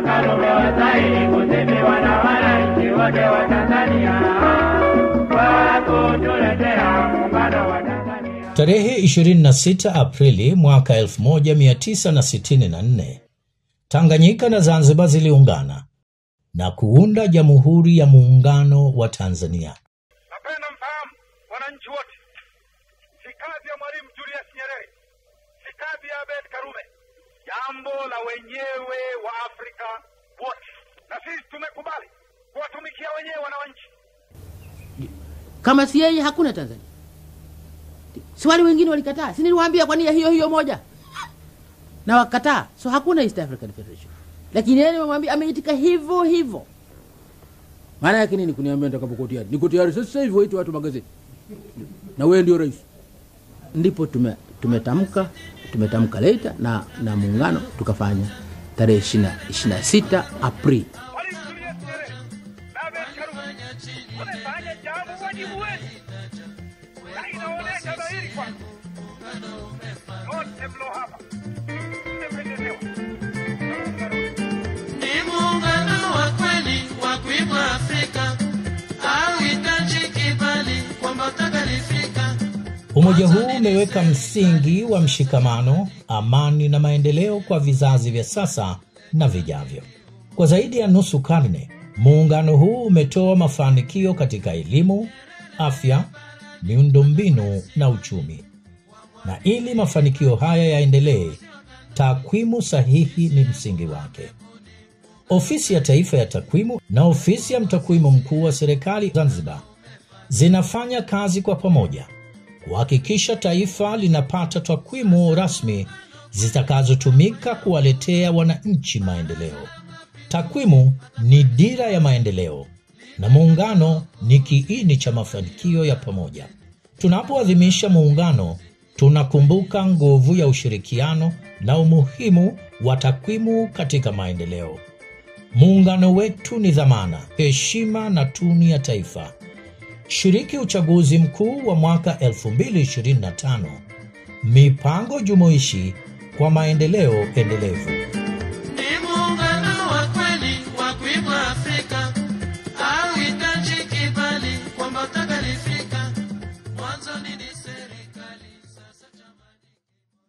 Karume wastahili kusifiwa na wananchi wote wa Tanzania kwa kutuletea muungano wa Tanzania. Tarehe 26 Aprili mwaka 1964, Tanganyika na Zanzibar ziliungana na kuunda Jamhuri ya Muungano wa Tanzania. Napenda mfahamu wananchi wote, si kazi ya Mwalimu Julius Nyerere, si kazi ya Abeid Karume, jambo la wenyewe wa Afrika wote, na sisi tumekubali kuwatumikia wenyewe wananchi. Kama si yeye hakuna Tanzania. Si wale wengine walikataa? Si niliwaambia kwa nia hiyo moja? Na wakataa. So hakuna East African Federation. Lakini yeye amemwambia ameitika hivyo. Maana yake nini kuniambia nitakapokuwa tayari? Niko tayari sasa hivi, waite watu magazeti. Na wewe ndio rais. Ndipo tumetamka later na muungano tukafanya tarehe 26 Aprili. Umoja huu umeweka msingi wa mshikamano, amani na maendeleo kwa vizazi vya sasa na vijavyo. Kwa zaidi ya nusu karne, muungano huu umetoa mafanikio katika elimu, afya, miundombinu na uchumi. Na ili mafanikio haya yaendelee, takwimu sahihi ni msingi wake. Ofisi ya Taifa ya Takwimu na Ofisi ya Mtakwimu Mkuu wa Serikali Zanzibar zinafanya kazi kwa pamoja kuhakikisha taifa linapata takwimu rasmi zitakazotumika kuwaletea wananchi maendeleo. Takwimu ni dira ya maendeleo na muungano ni kiini cha mafanikio ya pamoja. Tunapoadhimisha muungano, tunakumbuka nguvu ya ushirikiano na umuhimu wa takwimu katika maendeleo. Muungano wetu ni dhamana, heshima na tunu ya taifa. Shiriki uchaguzi mkuu wa mwaka 2025. Mipango jumuishi kwa maendeleo endelevu.